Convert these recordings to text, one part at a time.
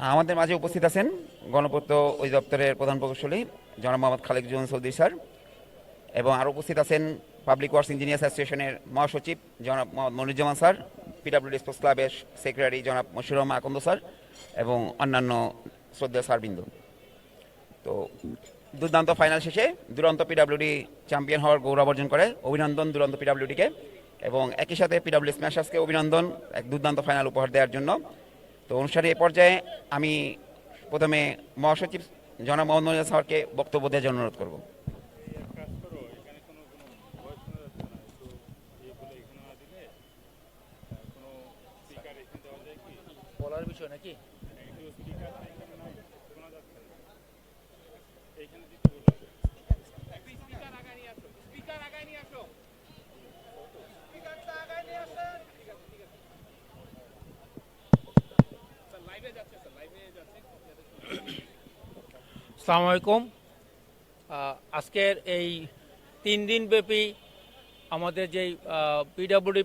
আমাদের মাঝে উপস্থিত আছেন গণপূর্ত অধিদপ্তরের প্রধান প্রকৌশলী জনাব মোহাম্মদ খালেক জুন চৌধুরী স্যার, এবং আরও উপস্থিত আছেন পাবলিক ওয়ার্কস ইঞ্জিনিয়ার্স অ্যাসোসিয়েশনের মহাসচিব জনাব Mohammad Moniruzzaman sir, PWD sports ক্লাবের সেক্রেটারি জনাব মশিউর রহমান আকন্দ স্যার এবং অন্যান্য শ্রদ্ধেয় স্যারবৃন্দ। তো দুর্দান্ত ফাইনাল শেষে দুরন্ত পিডাব্লিউডি চ্যাম্পিয়ন হওয়ার গৌরব অর্জন করে, অভিনন্দন দুরন্ত পিডাব্লিউডিকে, এবং একই সাথে পিডাব্লিউ স্ম্যাশার্সকে অভিনন্দন এক দুর্দান্ত ফাইনাল উপহার দেওয়ার জন্য। তো অনুষ্ঠানের এ পর্যায়ে আমি প্রথমে মহাসচিব জনাব মোহাম্মদ মনিরুজ্জামান স্যারকে বক্তব্য দেওয়ার জন্য অনুরোধ করব। বলার বিষয় নাকি? আসসালামু আলাইকুম। আজকের এই 3 দিন ব্যাপী আমাদের যেই পিডাব্লিউডি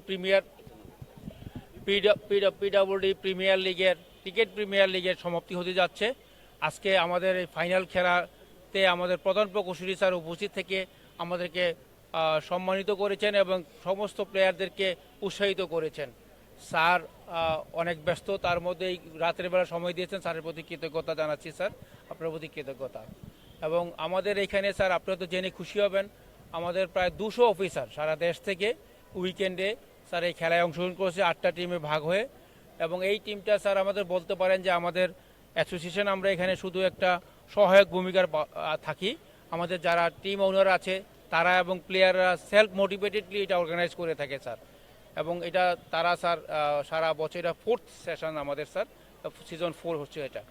প্রিমিয়ার লিগের ক্রিকেট প্রিমিয়ার লিগের সমাপ্তি হতে যাচ্ছে। আজকে আমাদের এই ফাইনাল খেলাতে আমাদের প্রধান প্রকৌশলী স্যার উপস্থিত থেকে আমাদেরকে সম্মানিত করেছেন এবং সমস্ত প্লেয়ারদেরকে উৎসাহিত করেছেন। স্যার অনেক ব্যস্ত, তার মধ্যে এই রাতের বেলা সময় দিয়েছেন, স্যারের প্রতি কৃতজ্ঞতা জানাচ্ছি স্যার, আপনার প্রতি কৃতজ্ঞতা। এবং আমাদের এখানে স্যার আপনারা তো জেনে খুশি হবেন, আমাদের প্রায় 200 অফিসার সারা দেশ থেকে উইকেন্ডে স্যার এই খেলায় অংশগ্রহণ করেছে 8টা টিমে ভাগ হয়ে। এবং এই টিমটা স্যার আমাদের বলতে পারেন যে আমাদের অ্যাসোসিয়েশন আমরা এখানে শুধু একটা সহায়ক ভূমিকার থাকি। আমাদের যারা টিম ওনার আছে তারা এবং প্লেয়াররা সেলফ মোটিভেটেডলি এটা অর্গানাইজ করে থাকে স্যার। এবং এটা তারা স্যার সারা বছর, এটা 4th সেশন আমাদের স্যার, সিজন 4 হচ্ছে এটা।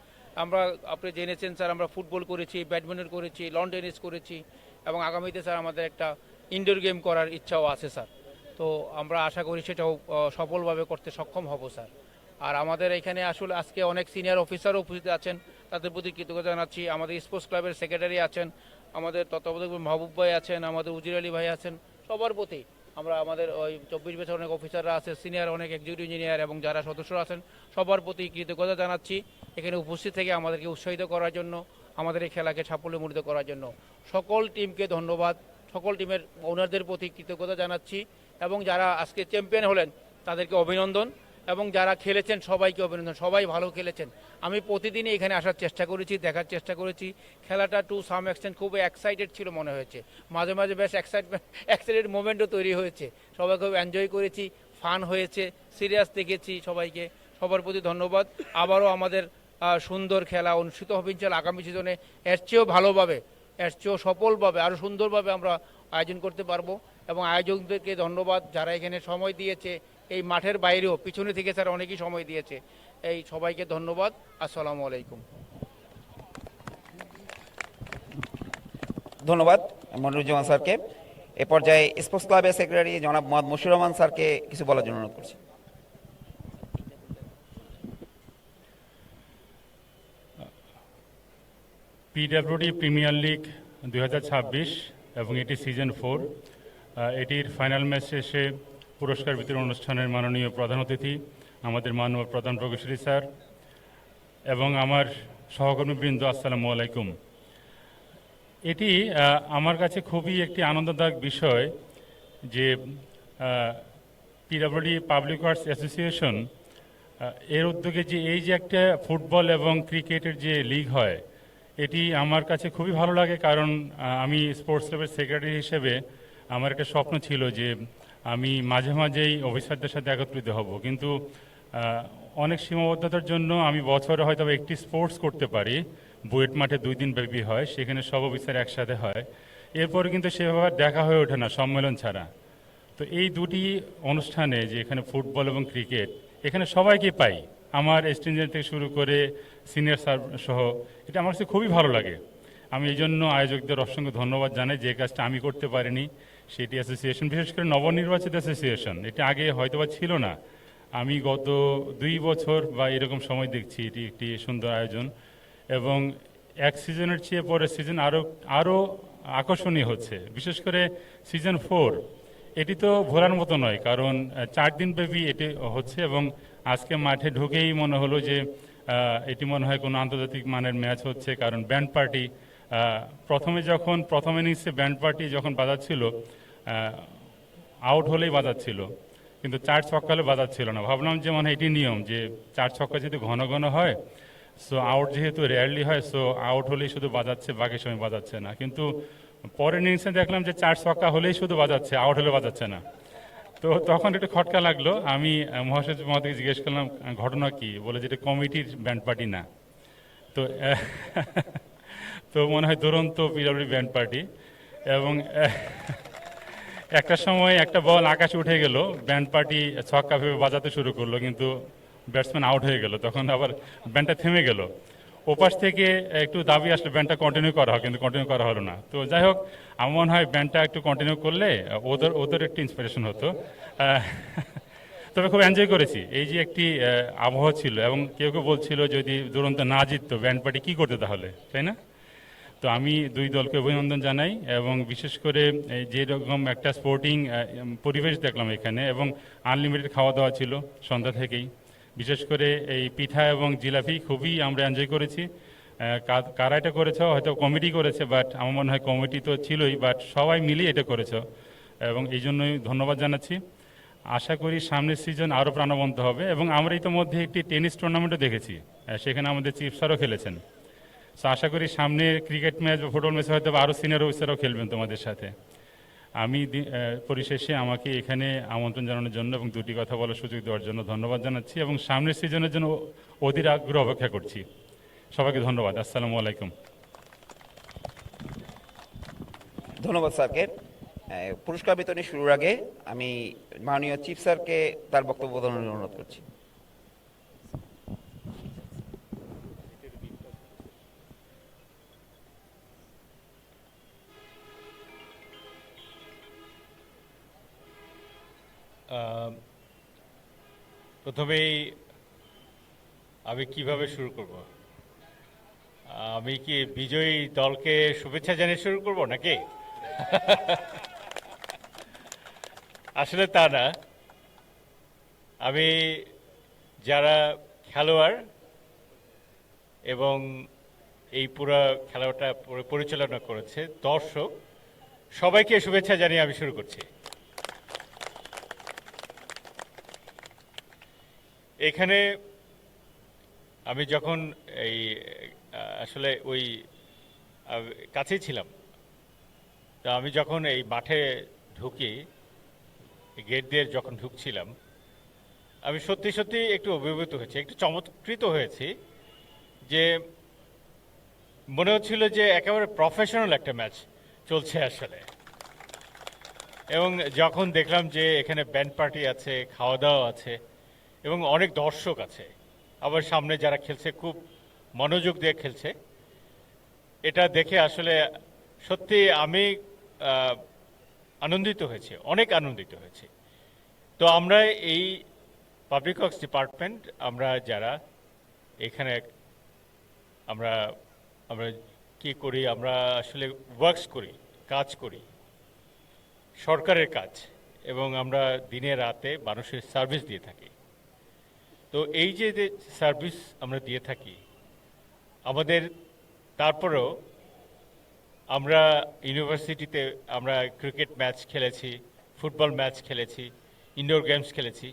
আমরা আপনি জেনেছেন স্যার আমরা ফুটবল করেছি, ব্যাডমিন্টন করেছি, লন টেনিস করেছি, এবং আগামীতে স্যার আমাদের একটা ইনডোর গেম করার ইচ্ছাও আছে স্যার। তো আমরা আশা করি সেটাও সফলভাবে করতে সক্ষম হব স্যার। আর আমাদের এখানে আসলে আজকে অনেক সিনিয়র অফিসারও উপস্থিত আছেন, তাদের প্রতি কৃতজ্ঞতা জানাচ্ছি। আমাদের স্পোর্টস ক্লাবের সেক্রেটারি আছেন, আমাদের তত্ত্বাবধায়ক মাহবুব ভাই আছেন, আমাদের উজির আলী ভাই আছেন, সবার প্রতি আমরা আমাদের ওই 24 বছর অনেক অফিসাররা আছে, সিনিয়র অনেক এক্সিকিউটিভ ইঞ্জিনিয়ার এবং যারা সদস্যরা আছেন সবার প্রতি কৃতজ্ঞতা জানাচ্ছি এখানে উপস্থিত থেকে আমাদেরকে উৎসাহিত করার জন্য, আমাদের এই খেলাকে সাফল্যমণ্ডিত করার জন্য। সকল টিমকে ধন্যবাদ, সকল টিমের ওনারদের প্রতি কৃতজ্ঞতা জানাচ্ছি, এবং যারা আজকে চ্যাম্পিয়ন হলেন তাদেরকে অভিনন্দন, এবং যারা খেলেছেন সবাইকে অভিনন্দন, সবাই ভালো খেলেছেন। আমি প্রতিদিনই এখানে আসার চেষ্টা করেছি, দেখার চেষ্টা করেছি। খেলাটা টু সাম এক্সটেন্ট খুব এক্সাইটেড ছিল মনে হয়েছে, মাঝে মাঝে বেশ এক্সাইটেড মোমেন্টও তৈরি হয়েছে, সবাই খুব এনজয় করেছি, ফান হয়েছে, সিরিয়াস দেখেছি সবাইকে। সবার প্রতি ধন্যবাদ। আবারও আমাদের সুন্দর খেলা অনুষ্ঠিত হবে ইনশাআল্লাহ আগামী সিজনে, এর চেয়েও ভালোভাবে, এর চেয়েও সফলভাবে, আরও সুন্দরভাবে আমরা আয়োজন করতে পারবো। এবং আয়োজকদেরকে ধন্যবাদ যারা এখানে সময় দিয়েছে, এই মাঠের বাইরেও পিছনে থেকে স্যার অনেকেই সময় দিয়েছে, এই সবাইকে ধন্যবাদ। আসসালামু আলাইকুম। ধন্যবাদ মনিরুজ্জামান স্যারকে। এ পর্যায়ে স্পোর্টস ক্লাবের সেক্রেটারি জনাব মোহাম্মদ মশিউর রহমান স্যারকে কিছু বলার জন্য অনুরোধ করছি। পিডাব্লিউডি প্রিমিয়ার লিগ 2026 এবং এটি সিজন 4, এটির ফাইনাল ম্যাচ শেষে পুরস্কার বিতরণ অনুষ্ঠানের মাননীয় প্রধান অতিথি আমাদের মাননীয় প্রধান প্রকৌশলী স্যার এবং আমার সহকর্মীবৃন্দ, আসসালামু আলাইকুম। এটি আমার কাছে খুবই একটি আনন্দদায়ক বিষয় যে পিডাব্লিউডি পাবলিক ওয়ার্কস অ্যাসোসিয়েশন এর উদ্যোগে যে এই যে একটা ফুটবল এবং ক্রিকেটের যে লিগ হয়, এটি আমার কাছে খুবই ভালো লাগে। কারণ আমি স্পোর্টস ক্লাবের সেক্রেটারি হিসেবে আমার একটা স্বপ্ন ছিল যে আমি মাঝে মাঝেই অফিসারদের সাথে একত্রিত হব, কিন্তু অনেক সীমাবদ্ধতার জন্য আমি বছরে হয়তো একটি স্পোর্টস করতে পারি, বুয়েট মাঠে 2 দিন ব্যাপী হয়, সেখানে সব অফিসার একসাথে হয়, এরপরে কিন্তু সেভাবে দেখা হয়ে ওঠে না সম্মেলন ছাড়া। তো এই দুটি অনুষ্ঠানে যে এখানে ফুটবল এবং ক্রিকেট, এখানে সবাইকে পাই, আমার স্টুডেন্ট থেকে শুরু করে সিনিয়র স্যার সহ, এটা আমার কাছে খুবই ভালো লাগে। আমি এই জন্য আয়োজকদের অসংখ্য ধন্যবাদ জানাই। যে কাজটা আমি করতে পারিনি সেটি অ্যাসোসিয়েশন, বিশেষ করে নবনির্বাচিত অ্যাসোসিয়েশন, এটা আগে হয়তোবা ছিল না। আমি গত 2 বছর বা এরকম সময় দেখছি এটি একটি সুন্দর আয়োজন, এবং এক সিজনের চেয়ে পরে সিজন আরও আকর্ষণীয় হচ্ছে। বিশেষ করে সিজন 4 এটি তো ভোলার মতো নয়, কারণ 4 দিন ব্যাপী এটি হচ্ছে, এবং আজকে মাঠে ঢুকেই মনে হলো যে এটি মনে হয় কোনো আন্তর্জাতিক মানের ম্যাচ হচ্ছে, কারণ ব্যান্ড পার্টি প্রথম ইনিংসে ব্যান্ড পার্টি যখন বাজাচ্ছিল, আউট হলেই বাজাচ্ছিল, কিন্তু 4 ছক্কা হলে বাজাচ্ছিল না। ভাবলাম যে মনে হয় এটি নিয়ম যে 4 ছক্কা যদি ঘন ঘন হয়, সো আউট যেহেতু রেয়ারলি হয়, সো আউট হলেই শুধু বাজাচ্ছে, বাকি সময় বাজাচ্ছে না। কিন্তু পরের ইনিংসে দেখলাম যে 4 ছক্কা হলেই শুধু বাজাচ্ছে, আউট হলে বাজাচ্ছে না। তো তখন একটু খটকা লাগলো। আমি মহাসচিব মহোদয়কে জিজ্ঞেস করলাম ঘটনা কি, বলে যেটা কমিটির ব্যান্ড পার্টি না। তো তো মনে হয় দুরন্ত পিডব্লিউডি ব্যান্ড পার্টি। এবং একটা সময় একটা বল আকাশে উঠে গেল, ব্যান্ড পার্টি ছক্কা ভেবে বাজাতে শুরু করলো, কিন্তু ব্যাটসম্যান আউট হয়ে গেল। তখন আবার ব্যান্ডটা থেমে গেল। ওপাশ থেকে একটু দাবি আসলে ব্যান্ডটা কন্টিনিউ করা হয়, কিন্তু কন্টিনিউ করা হলো না। তো যাই হোক, আমার মনে হয় ব্যান্ডটা একটু কন্টিনিউ করলে ওদের একটু ইন্সপিরেশন হতো। তবে খুব এনজয় করেছি। এই যে একটি আবহাওয়া ছিল, এবং কেউ কেউ বলছিল যদি দুরন্ত না জিততো ব্যান্ড পার্টি কী করতে তাহলে, তাই না? তো আমি দুই দলকে অভিনন্দন জানাই, এবং বিশেষ করে যেরকম একটা স্পোর্টিং পরিবেশ দেখলাম এখানে, এবং আনলিমিটেড খাওয়া দাওয়া ছিল সন্ধ্যা থেকেই। বিশেষ করে এই পিঠা এবং জিলাপি খুবই আমরা এনজয় করেছি। কারা এটা করেছ, হয়তো কমিটি করেছে, বাট আমার মনে হয় কমিটি তো ছিলই, বাট সবাই মিলিয়ে এটা করেছ, এবং এই জন্যই ধন্যবাদ জানাচ্ছি। আশা করি সামনের সিজন আরও প্রাণবন্ত হবে। এবং আমরা ইতিমধ্যে একটি টেনিস টুর্নামেন্টও দেখেছি, সেখানে আমাদের চিফ স্যারও খেলেছেন। সো আশা করি সামনে ক্রিকেট ম্যাচ বা ফুটবল ম্যাচে হয়তো আরও সিনিয়র অফিসারও খেলবেন তোমাদের সাথে। আমি পরিশেষে আমাকে এখানে আমন্ত্রণ জানানোর জন্য এবং দুটি কথা বলার সুযোগ দেওয়ার জন্য ধন্যবাদ জানাচ্ছি, এবং সামনের সিজনের জন্য অধীর আগ্রহ অপেক্ষা করছি। সবাইকে ধন্যবাদ। আসসালামু আলাইকুম। ধন্যবাদ স্যারকে। পুরস্কার বিতরণী শুরুর আগে আমি মাননীয় চিফ স্যারকে তার বক্তব্য প্রদানের অনুরোধ করছি। প্রথমেই আমি কিভাবে শুরু করব? আমি কি বিজয়ী দলকে শুভেচ্ছা জানিয়ে শুরু করব নাকি? আসলে তা না। আমি যারা খেলোয়াড় এবং এই পুরো খেলাটা পরিচালনা করেছে, দর্শক, সবাইকে শুভেচ্ছা জানিয়ে আমি শুরু করছি। এখানে আমি যখন এই আসলে ওই কাছেই ছিলাম, তা আমি যখন এই মাঠে ঢুকি, গেট দিয়ে যখন ঢুকছিলাম, আমি সত্যি সত্যি একটু অভিভূত হয়েছি, একটু চমৎকৃত হয়েছি, যে মনে হচ্ছিল যে একেবারে প্রফেশনাল একটা ম্যাচ চলছে আসলে। এবং যখন দেখলাম যে এখানে ব্যান্ড পার্টি আছে, খাওয়া দাওয়া আছে, এবং অনেক দর্শক আছে, আবার সামনে যারা খেলছে খুব মনোযোগ দিয়ে খেলছে, এটা দেখে আসলে সত্যি আমি আনন্দিত হয়েছি, অনেক আনন্দিত হয়েছি। তো আমরা এই পাবলিক ওয়ার্কস ডিপার্টমেন্ট, আমরা যারা এখানে আমরা আমরা কি করি, আমরা আসলে ওয়ার্কস করি, কাজ করি, সরকারের কাজ, এবং আমরা দিনে রাতে মানুষের সার্ভিস দিয়ে থাকি। তো এই যে সার্ভিস আমরা দিয়ে থাকি, আমাদের তারপরেও আমরা ইউনিভার্সিটিতে আমরা ক্রিকেট ম্যাচ খেলেছি, ফুটবল ম্যাচ খেলেছি, ইনডোর গেমস খেলেছি,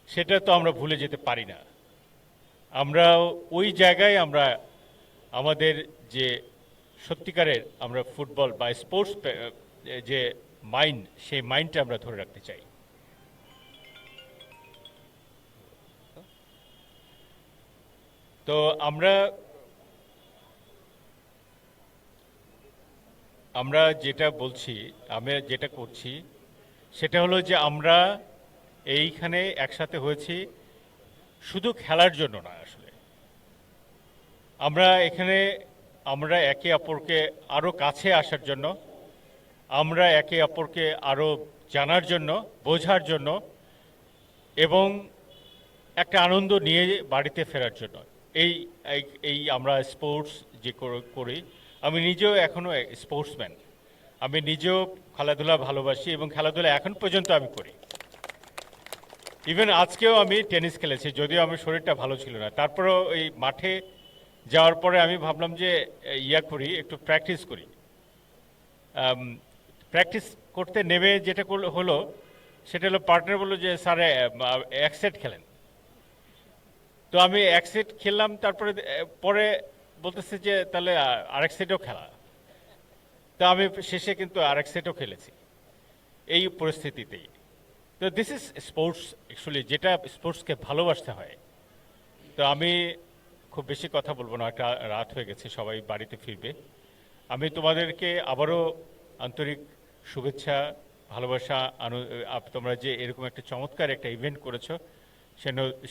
সেটা তো আমরা ভুলে যেতে পারি না। আমরা ওই জায়গায় আমরা আমাদের যে সত্যিকারের আমরা ফুটবল বা স্পোর্টস যে মাইন্ড, সেই মাইন্ডটা আমরা ধরে রাখতে চাই। তো আমরা যেটা বলছি, আমরা যেটা করছি, সেটা হলো যে আমরা এইখানে একসাথে হয়েছি শুধু খেলার জন্য না। আসলে আমরা এখানে আমরা একে অপরকে আরও কাছে আসার জন্য, আমরা একে অপরকে আরও জানার জন্য, বোঝার জন্য, এবং একটা আনন্দ নিয়ে বাড়িতে ফেরার জন্য। এই এই আমরা স্পোর্টস যে করি, আমি নিজেও এখনও স্পোর্টসম্যান, আমি নিজেও খেলাধুলা ভালোবাসি, এবং খেলাধুলা এখন পর্যন্ত আমি করি। ইভেন আজকেও আমি টেনিস খেলেছি, যদিও আমার শরীরটা ভালো ছিল না, তারপরেও এই মাঠে যাওয়ার পরে আমি ভাবলাম যে ইয়া করি, একটু প্র্যাকটিস করি। প্র্যাকটিস করতে নেমে যেটা হলো সেটা হলো পার্টনার বললো যে স্যার এক সেট খেলেন। তো আমি এক সেট খেললাম, তারপরে পরে বলতেছে যে তাহলে আরেক সেটও খেলা। তো আমি শেষে কিন্তু আরেক সেটও খেলেছি এই পরিস্থিতিতেই। তো দিস ইজ স্পোর্টস অ্যাকচুয়ালি, যেটা স্পোর্টসকে ভালোবাসতে হয়। তো আমি খুব বেশি কথা বলবো না, একটা রাত হয়ে গেছে, সবাই বাড়িতে ফিরবে। আমি তোমাদেরকে আবারও আন্তরিক শুভেচ্ছা, ভালোবাসা, তোমরা যে এরকম একটা চমৎকার একটা ইভেন্ট করেছো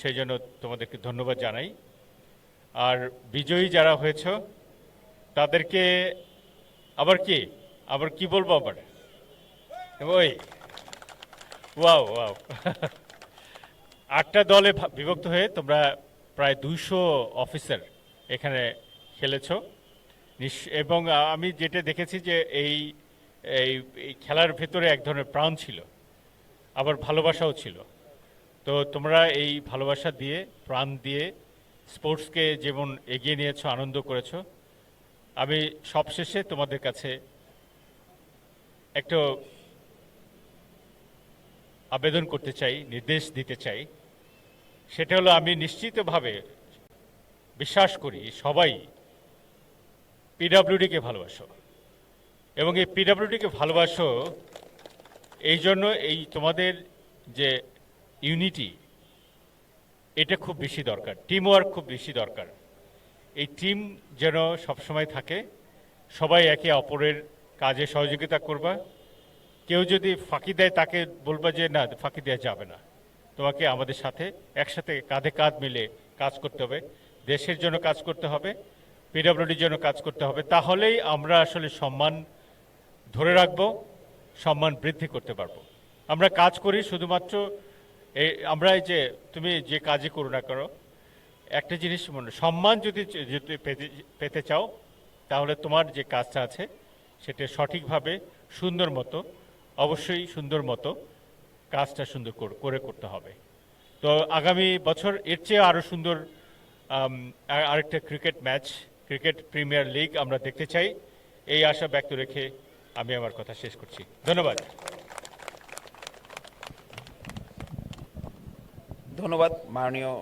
সেই জন্য তোমাদেরকে ধন্যবাদ জানাই। আর বিজয়ী যারা হয়েছ তাদেরকে আবার কি বলবো আবার, ওই ওয়াও ওয়াও 8টা দলে বিভক্ত হয়ে তোমরা প্রায় 200 অফিসার এখানে খেলেছ। এবং আমি যেটা দেখেছি যে এই এই এই খেলার ভেতরে এক ধরনের প্রাণ ছিল, আবার ভালোবাসাও ছিল। তো তোমরা এই ভালোবাসা দিয়ে, প্রাণ দিয়ে স্পোর্টসকে যেমন এগিয়ে নিয়েছো, আনন্দ করেছো। আমি সবশেষে তোমাদের কাছে একটা আবেদন করতে চাই, নির্দেশ দিতে চাই। সেটা হলো, আমি নিশ্চিতভাবে বিশ্বাস করি সবাই পিডব্লিউডিকে ভালোবাসো, এবং এই পিডব্লিউডিকে ভালোবাসো এই জন্য এই তোমাদের যে ইউনিটি, এটা খুব বেশি দরকার, টিম ওয়ার্ক খুব বেশি দরকার। এই টিম যেন সবসময় থাকে, সবাই একে অপরের কাজে সহযোগিতা করবা। কেউ যদি ফাঁকি দেয় তাকে বলবা যে না, ফাঁকি দেওয়া যাবে না, তোমাকে আমাদের সাথে একসাথে কাঁধে কাঁধ মিলে কাজ করতে হবে, দেশের জন্য কাজ করতে হবে, পিডব্লিউডির জন্য কাজ করতে হবে। তাহলেই আমরা আসলে সম্মান ধরে রাখবো, সম্মান বৃদ্ধি করতে পারবো। আমরা কাজ করি শুধুমাত্র আমরা এই যে তুমি যে কাজই করো না করো, একটা জিনিস মনে, সম্মান যদি পেতে চাও, তাহলে তোমার যে কাজটা আছে সেটা সঠিকভাবে সুন্দর মতো, অবশ্যই সুন্দর মতো কাজটা সুন্দর করে করতে হবে। তো আগামী বছর এর চেয়ে আরও সুন্দর আরেকটা cricket match, cricket premier league আমরা দেখতে চাই। এই আশা ব্যক্ত রেখে আমি আমার কথা শেষ করছি। ধন্যবাদ। ধন্যবাদ মাননীয়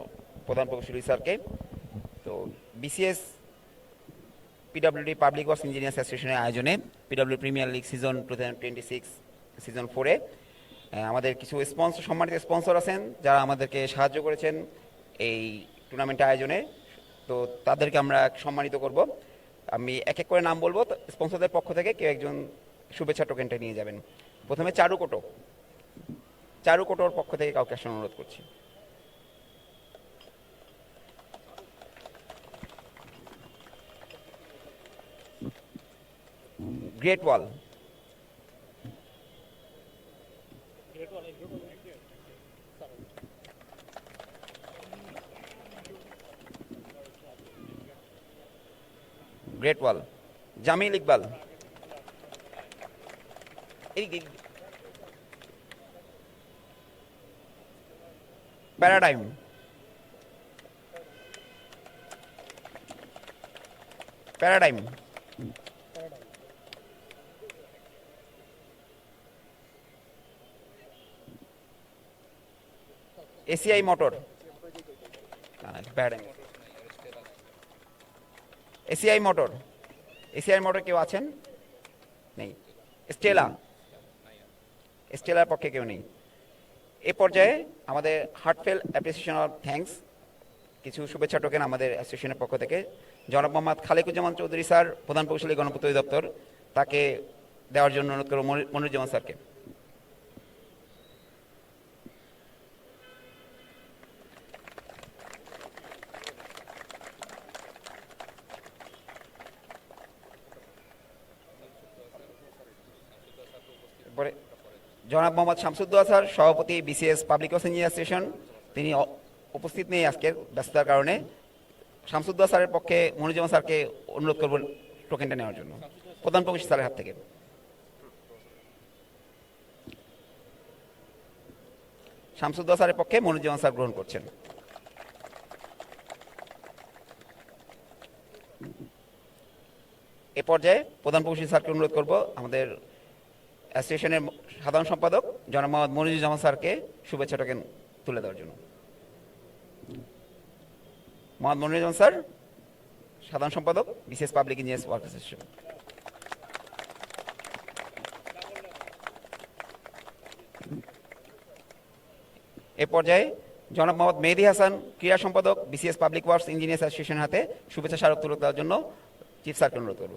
প্রধান প্রকৌশলী স্যারকে। তো BCS PWD public works engineers অ্যাসোসিয়েশনের আয়োজনে PW premier league season 2026 season 4-এ আমাদের কিছু সম্মানিত স্পন্সর আছেন যারা আমাদেরকে সাহায্য করেছেন এই টুর্নামেন্টের আয়োজনে। তো তাদেরকে আমরা সম্মানিত করব। আমি এক এক করে নাম বলবো, স্পন্সরদের পক্ষ থেকে কেউ একজন শুভেচ্ছা টোকেনটা নিয়ে যাবেন। প্রথমে চারু কোটোর পক্ষ থেকে কাউকে আসার অনুরোধ করছি। Great wall, great wall, Jamil Iqbal, paradigm, paradigm, ACI motor, paradigm, ACI motor, ACI motor কেউ আছেন? নেই। স্টেলার পক্ষে কেউ নেই। এ পর্যায়ে আমাদের হার্টফেল অ্যাপ্রিসিয়েশন অফ থ্যাঙ্কস, কিছু শুভেচ্ছা টোকেন আমাদের অ্যাসোসিয়েশনের পক্ষ থেকে জনাব মোহাম্মদ খালেকুজ্জামান চৌধুরী স্যার, প্রধান প্রকৌশলী গণপূর্ত অধিদপ্তর, তাকে দেওয়ার জন্য অনুরোধ করব মনিরুজ্জামান স্যারকে। জনাব মোহাম্মদ শামসুদ্দোহা স্যার, সভাপতি BCS public works engineer association, তিনি উপস্থিত নেই আজকের ব্যস্ততার কারণে। শামসুদ্দোহা স্যারের পক্ষে মনিরুজ্জামান স্যারকে অনুরোধ করব টোকেনটা নেওয়ার জন্য প্রধান প্রকৌশলী স্যারের হাত থেকে। শামসুদ্দৌলা স্যারের পক্ষে মনিরুজ্জামান স্যার গ্রহণ করছেন। এ পর্যায়ে প্রধান প্রকৌশলী স্যারকে অনুরোধ করব আমাদের অ্যাসোসিয়েশনের সাধারণ সম্পাদক জনাব মোহাম্মদ মনিরুজ্জামান স্যারকে শুভেচ্ছা টোকেন তুলে দেওয়ার জন্য। মোহাম্মদ মনিরুজ্জামান স্যার, সাধারণ সম্পাদক, BCS public engineers workers association. এ পর্যায়ে জনাব মোহাম্মদ মেহেদী হাসান, ক্রীড়া সম্পাদক, বিসিএস পাবলিক ওয়ার্কস ইঞ্জিনিয়ার্স অ্যাসোসিয়েশনের হাতে শুভেচ্ছা স্মারক তুলে দেওয়ার জন্য চিফ স্যারকে অনুরোধ করব।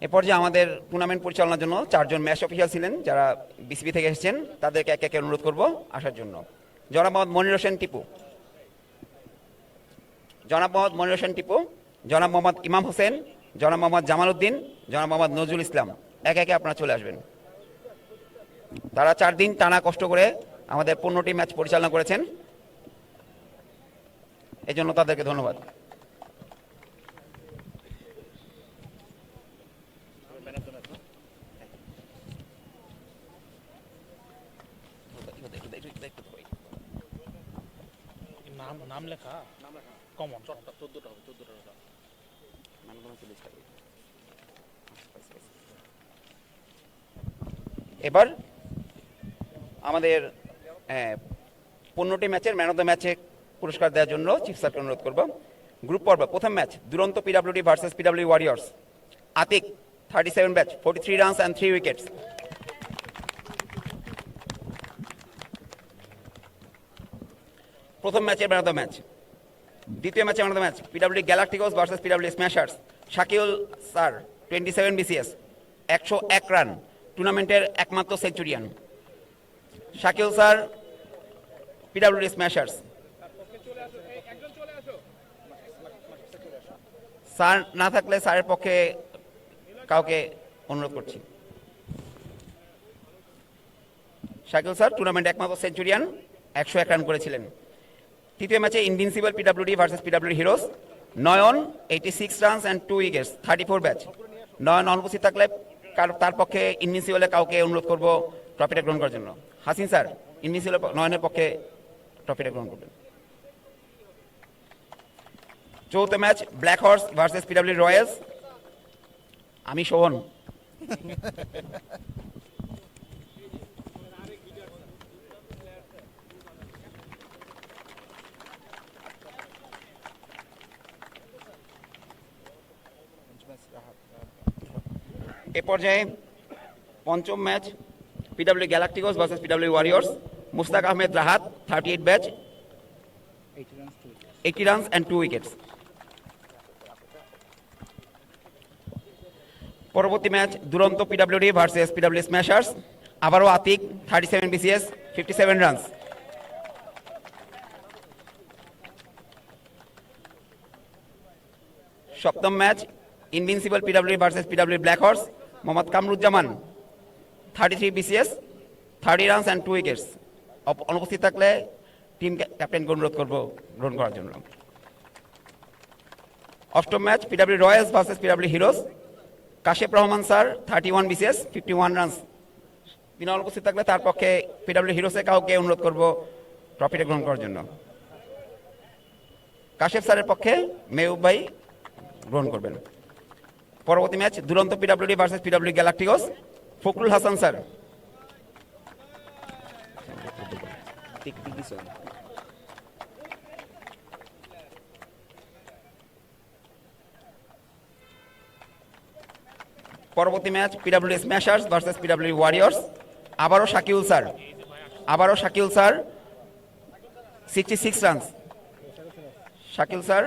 এ পর্যায়ে আমাদের টুর্নামেন্ট পরিচালনার জন্য 4 জন ম্যাচ অফিসিয়াল ছিলেন যারা বিসিবি থেকে এসেছেন, তাদেরকে একে একে অনুরোধ করব আসার জন্য। জনাব মোহাম্মদ মনির হোসেন টিপু, জনাব মোহাম্মদ মনির হোসেন টিপু, জনাব মোহাম্মদ ইমাম হোসেন, জনাব মোহাম্মদ জামাল উদ্দিন, জনাব মোহাম্মদ নজরুল ইসলাম, একে একে আপনারা চলে আসবেন। তারা 4 দিন টানা কষ্ট করে আমাদের 15টি ম্যাচ পরিচালনা করেছেন, এজন্য তাদেরকে ধন্যবাদ। নাম লেখা কমন 14টা হবে। এবার আমাদের 15টি ম্যাচের ম্যান অফ দ্য ম্যাচে পুরস্কার দেওয়ার জন্য চিফ স্যারকে অনুরোধ করব। গ্রুপ পর্ব প্রথম match Duronto PWD versus PW warriors. Atik 37 batch, 43 runs and 3 wickets. প্রথম ম্যাচের ম্যান অফ দ্য ম্যাচ। দ্বিতীয় ম্যাচে man of the match PWD galacticos versus PW smashers. Shakiul sir 27 BCS, 101 run, টুর্নামেন্টের একমাত্র centurion. Shakiul sir, PWD smashers. Sir না থাকলে স্যারের পক্ষে কাউকে অনুরোধ করছি। শাকিউল স্যার টুর্নামেন্টে একমাত্র সেঞ্চুরিয়ান, 101 রান করেছিলেন। তৃতীয় ম্যাচে invincible PWD versus PW heroes. Nayan 86 runs and 2 wickets, 34 batch. Nayan অনুপস্থিত থাকলে তার পক্ষে ইনভিনসিবলের কাউকে অনুরোধ করব ট্রফিটা গ্রহণ করার জন্য। হাসিন স্যার ইনভিনসিবল নয়নের পক্ষে ট্রফিটা গ্রহণ করবেন। চৌথ match black horse versus PW royals. আমি শোভন। এ পর্যায়ে পঞ্চম match PW galacticos versus PW warriors. Mustaq Ahmed Rahat 38 batch, 80 runs and 2 wickets. পরবর্তী match Duronto PWD versus PW smashers. আবারও আতিক 37 বিসিএস, 57 রানস। সপ্তম match invincible PWD versus PW black horse. Mohammad Kamruzzaman 33 BCS, 30 runs and 2 wickets. অনুপস্থিত থাকলে team ক্যাপ্টেনকে অনুরোধ করব গ্রহণ করার জন্য। অষ্টম match PW royals versus PW heroes. Kashep Rahman sir 31 BCS, 51 runs. তিনি অনুপস্থিত থাকলে তার পক্ষে পিডব্লিউ হিরোজের কাউকে অনুরোধ করব ট্রফিটা গ্রহণ করার জন্য। কাশেপ স্যারের পক্ষে মেহবুব ভাই গ্রহণ করবেন। পরবর্তী match Duronto PWD versus PW galacticos. Fakhrul Hasan sir পরবর্তী match PW smashers versus PW warriors. আবারও Shakiul sir, 66 runs. Shakil sir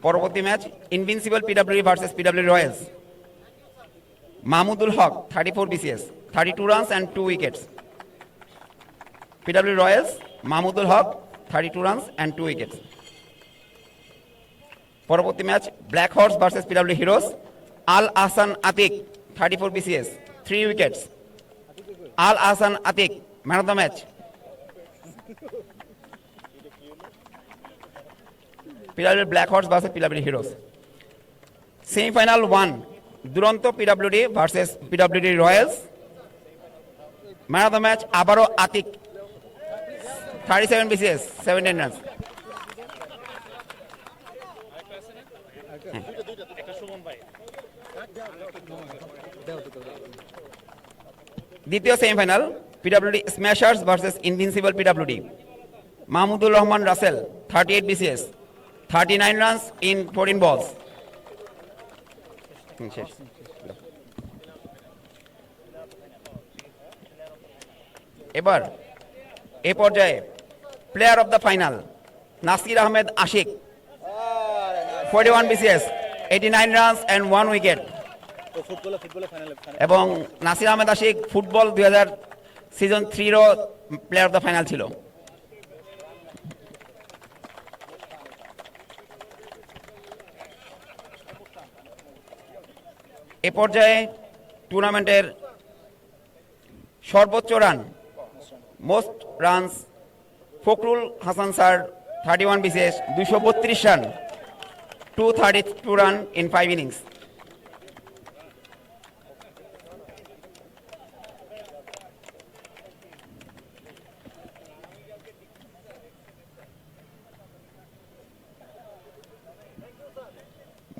পরবর্তী match invincible PW versus PW royals. Mahmudul Haque 34 BCS, 32 runs and 2 wickets. PW royals, Mahmudul Haque 32 runs and 2 wickets. পরবর্তী match black horse versus PW heroes. Al Ahsan Atik 34 BCS, 3 wickets. Al Ahsan Atik, man of the match. PWD Black Horse versus PWD Heroes. Semi-final 1, Duronto PWD versus PWD Royals. Man of the match, Abaro Atik, 37 BCS, 17 runs. দ্বিতীয় semifinal PWD smashers versus invincible PWD Mahmudur Rahman Rasel 38 BCS 39 runs in 14 balls. এবার এ পর্যায়ে player of the final Nasir Ahmed Ashik 41 BCS 89 runs and 1 wicket. এবং Nasir Ahmed Ashik football 2000 season 3 player of the final ছিল। এ পর্যায়ে টুর্নামেন্টের সর্বোচ্চ run most runs Fakhrul Hasan sir 31 BCS 232 run 232 run in 5 innings.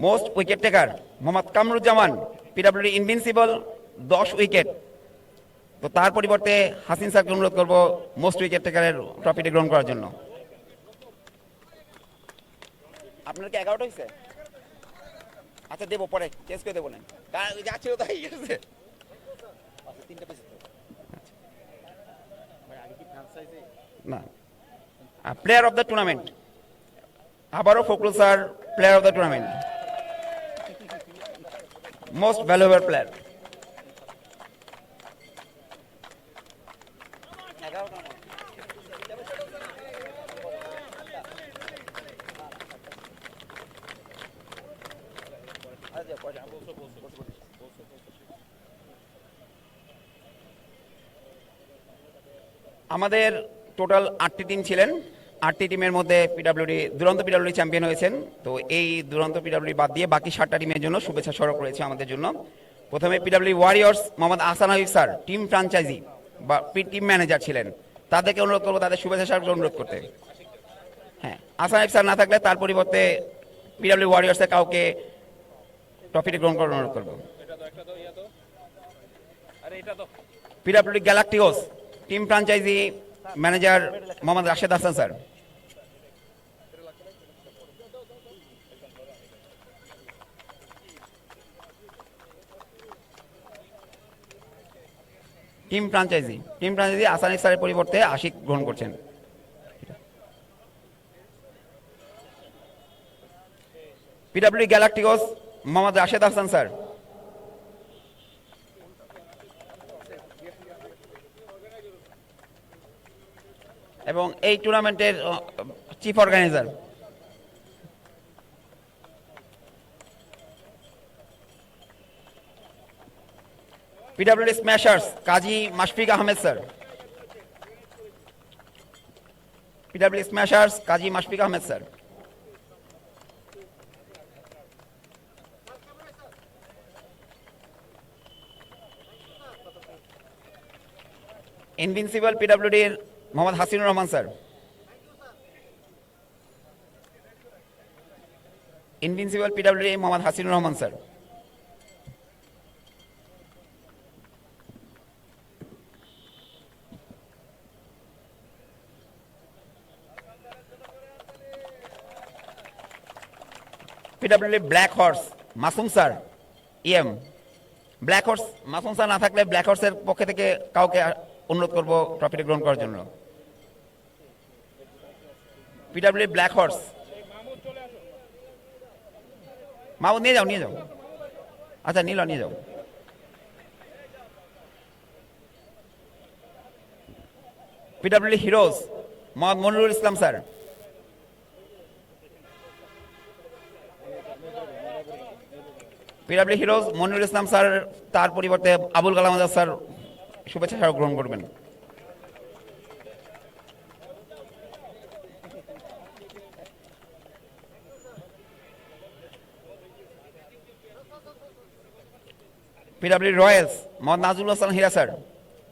Most wicket taker Mohammad Kamruzzaman PWD invincible 10 wicket. তো তার পরিবর্তে হাসিন স্যারকে অনুরোধ করব মোস্ট উইকেট টেকারের ট্রফিটি গ্রহণ করার জন্য। আপনার কি 11টা হয়েছে? আচ্ছা দেবো পরে চেঞ্জ করে দেবো না যা ছিল তাই আছে। না প্লেয়ার অফ দ্য টুর্নামেন্ট আবারও Fakhrul sir player of the tournament most valuable player. আমাদের টোটাল 8টি টিম ছিলেন। 8টি টিমের মধ্যে দুরন্ত পিডব্লিউডি চ্যাম্পিয়ন হয়েছেন। তো এই দুরন্ত পিডব্লিউডি বাদ দিয়ে বাকি 7টা টিমের জন্য শুভেচ্ছা স্মারক রয়েছে আমাদের জন্য। প্রথমে PWD Warriors Mohammad Ahsan Habib sir team franchise বা টিম ম্যানেজার ছিলেন, তাদেরকে অনুরোধ করবো তাদের শুভেচ্ছা স্মারক অনুরোধ করতে। হ্যাঁ, আহসান হাবিব স্যার না থাকলে তার পরিবর্তে পিডব্লিউডি ওয়ারিয়র্সের কাউকে ট্রফিটি গ্রহণ করার অনুরোধ করবো। PWD galacticos team franchise manager Mohammad Rashed Hasan sir. Team franchise আসানিক স্যারের পরিবর্তে আশিক গ্রহণ করছেন। PWD galacticos Mohammad Rashed Hasan sir. এবং এই টুর্নামেন্টের chief organiser. PWD smashers Kazi Mashfiq Ahmed sir. PWD smashers Kazi Mashfiq Ahmed sir. Invincible পিডব্লিউডির Mohammad Hasinur Rahman sir. Invincible PWD Mohammad Hasinur Rahman sir. PWD black horse Masum sir EM. Black horse Masum sir না থাকলে ব্ল্যাক হর্সের পক্ষ থেকে কাউকে অনুরোধ করবো ট্রফিটি গ্রহণ করার জন্য। পিডব্লিউডি ব্ল্যাক হর্স মাহমুদ নিয়ে যাও। আচ্ছা নিয়ে যাও। পিডব্লিউডি হিরোজ মোহাম্মদ মনিরুল ইসলাম স্যার। পিডব্লিউডি হিরোজ মনিরুল ইসলাম স্যার, তার পরিবর্তে আবুল কালাম আজাদ স্যার শুভেচ্ছা স্মারক গ্রহণ করবেন। পিডব্লিউডি রয়্যালস মোহাম্মদ নাজমুল হাসান হীরা স্যার,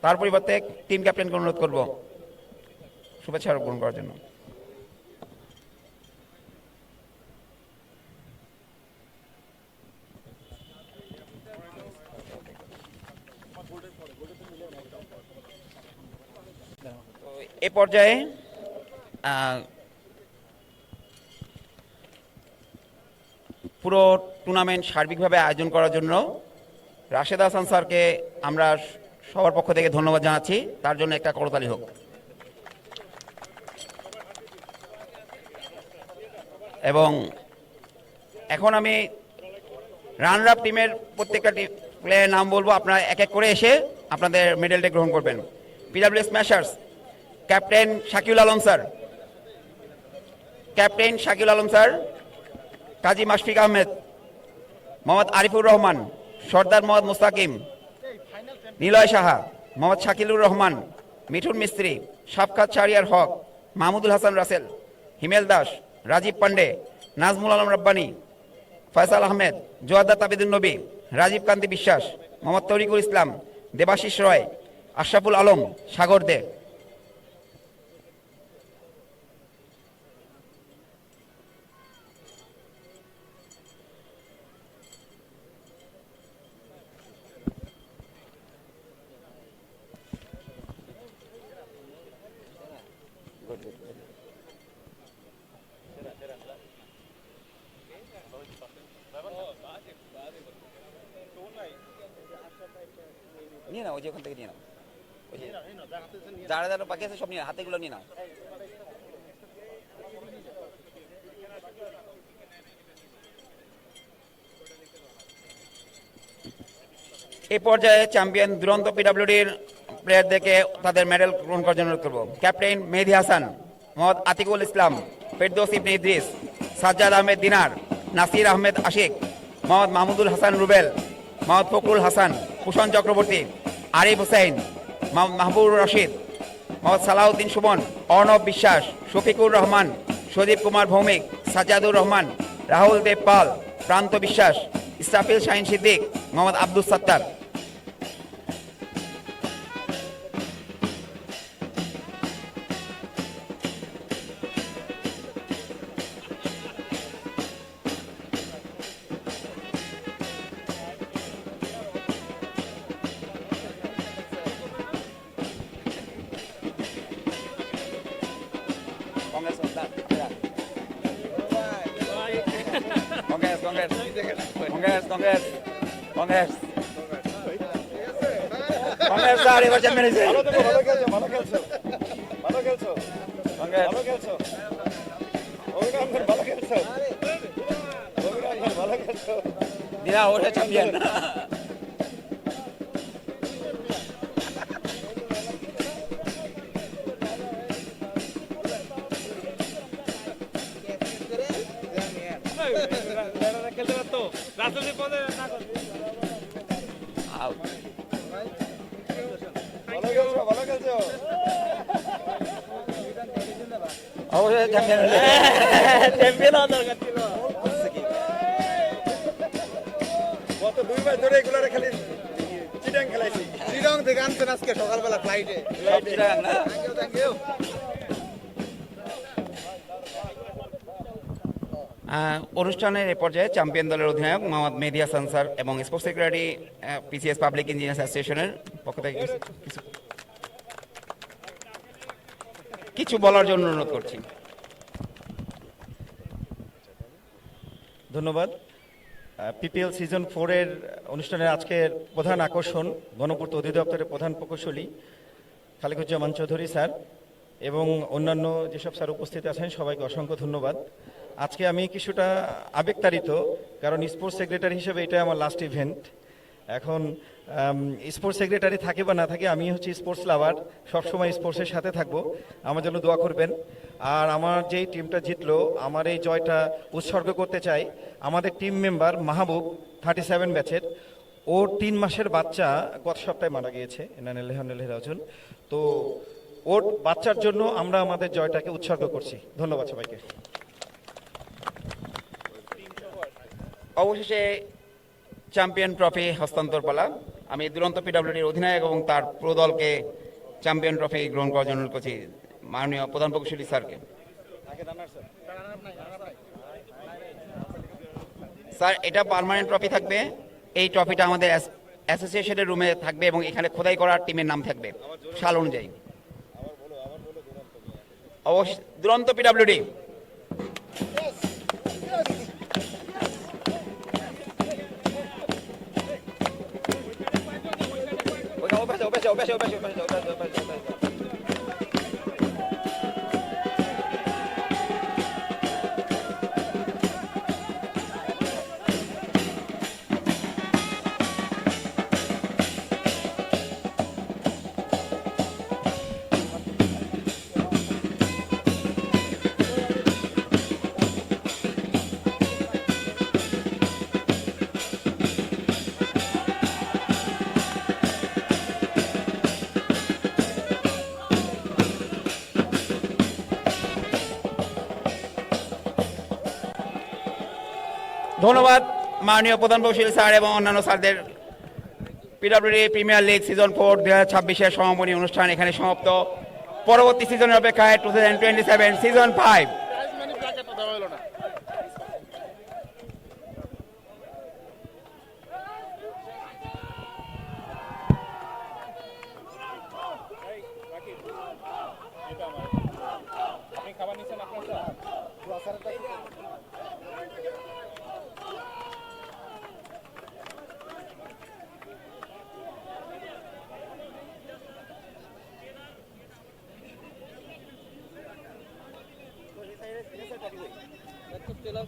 তার পরিবর্তে টিম ক্যাপ্টেনকে অনুরোধ করব শুভেচ্ছা স্মারক গ্রহণ করার জন্য। এ পর্যায়ে পুরো টুর্নামেন্ট সার্বিকভাবে আয়োজন করার জন্য রাশেদ হাসান স্যারকে আমরা সবার পক্ষ থেকে ধন্যবাদ জানাচ্ছি, তার জন্য একটা করতালি হোক। এবং এখন আমি রানার আপ টিমের প্রত্যেকটা প্লেয়ারের নাম বলবো, আপনারা এক এক করে এসে আপনাদের মেডেলটা গ্রহণ করবেন। PW smashers captain Shakiul Alam sir, captain Shakiul Alam sir, Kazi Mashfiq Ahmed, Mohammad Arifur Rahman, Sardar Mohammad Mustakim, Niloy Saha, Mohammad Shakilur Rahman, Mithun Mistry, Safkat Shahriar হক, মাহমুদুল হাসান রাসেল, হিমেল দাস, রাজীব পান্ডে, নাজমুল আলম রব্বানী, ফয়সাল আহমেদ, জোয়াদ্দা তাবিদুল নবী, রাজীব কান্তি বিশ্বাস, মোহাম্মদ তরিকুল ইসলাম, দেবাশিস রয়, আশরাফুল আলম, সাগর দে। নিয়ে নাও, ওই যে ওখান থেকে নিয়ে নাও, ওই যে যারা যারা বাকি আছে সব নিয়ে হাতেগুলো নিয়ে নাও। এই পর্যায়ে চ্যাম্পিয়ন দুরন্ত পিডব্লিউডির প্লেয়ারদেরকে তাদের মেডেল গ্রহণ করার জন্য অনুরোধ করব। ক্যাপ্টেন মেহেদী হাসান, মোহাম্মদ আতিকুল ইসলাম, ফেরদৌস ইবনে ইদ্রিস, সাজ্জাদ আহমেদ দিনার, নাসির আহমেদ আশিক, মোহাম্মদ মাহমুদুল হাসান রুবেল, মোহাম্মদ ফখরুল হাসান, ভূষণ চক্রবর্তী, আরিফ হোসেন, মোহাম্মদ মাহবুবুর রশিদ, মোহাম্মদ সালাউদ্দিন সুমন, অর্ণব বিশ্বাস, শফিকুর রহমান, সদীপ কুমার ভৌমিক, সাজ্জাদুর রহমান, রাহুল দেব পাল, প্রান্ত বিশ্বাস, ইসরাফিল শাহিন সিদ্দিক, মোহাম্মদ আব্দুল সাত্তার। দিনা ওটা চ্যাম্পিয়ন। গত 2 মাস ধরে এগুলারে খালি চিটাং খেলাইছি। চিটাং থেকে আনছেন আজকে সকালবেলা ফ্লাইটে। Thank you. অনুষ্ঠানের এ পর্যায়ে চ্যাম্পিয়ন দলের অধিনায়ক মোহাম্মদ মেহেদী হাসান স্যার এবং sports secretary PCS public engineers অ্যাসোসিয়েশনের পক্ষ থেকে কিছু বলার জন্য অনুরোধ করছি। ধন্যবাদ। পিপিএল সিজন 4-এর অনুষ্ঠানের আজকের প্রধান আকর্ষণ গণপূর্ত অধিদপ্তরের প্রধান প্রকৌশলী খালেকুজ্জামান চৌধুরী স্যার এবং অন্যান্য যেসব স্যার উপস্থিত আছেন সবাইকে অসংখ্য ধন্যবাদ। আজকে আমি কিছুটা আবেগতাড়িত, কারণ স্পোর্টস সেক্রেটারি হিসেবে এটা আমার লাস্ট ইভেন্ট। এখন স্পোর্টস সেক্রেটারি থাকে বা না থাকে, আমি হচ্ছে স্পোর্টস লাভার, সবসময় স্পোর্টসের সাথে থাকবো। আমার জন্য দোয়া করবেন। আর আমার যেই টিমটা জিতলো, আমার এই জয়টা উৎসর্গ করতে চাই আমাদের টিম মেম্বার মাহবুব 37 ব্যাচের। ওর 3 মাসের বাচ্চা গত সপ্তাহে মারা গিয়েছে, রাজন। তো ওর বাচ্চার জন্য আমরা আমাদের জয়টাকে উৎসর্গ করছি। ধন্যবাদ সবাইকে। অবশেষে চ্যাম্পিয়ন ট্রফি হস্তান্তর পালা। আমি দুরন্ত পিডব্লিউডির অধিনায়ক এবং তার পুরো দলকে চ্যাম্পিয়ন ট্রফি গ্রহণ করার জন্য অনুরোধ করছি মাননীয় প্রধান প্রকৌশলী স্যারকে। স্যার, এটা পার্মানেন্ট ট্রফি থাকবে। এই ট্রফিটা আমাদের অ্যাসোসিয়েশনের রুমে থাকবে এবং এখানে খোদাই করা টিমের নাম থাকবে সাল অনুযায়ী। অবশ্য দুরন্ত পিডব্লিউডি। ধন্যবাদ মাননীয় প্রধান প্রকৌশলী স্যার এবং অন্যান্য স্যারদের। পিডব্লিউডি প্রিমিয়ার লিগ সিজন 4 2026-এর সমাপনী অনুষ্ঠান এখানে সমাপ্ত। পরবর্তী সিজনের অপেক্ষায় 2027 সিজন 5। প্রাইজ মানি প্ল্যাকেটটা দেওয়া হলো না। আপনি খাবার নিচ্ছেন আপনার স্যার? টেলার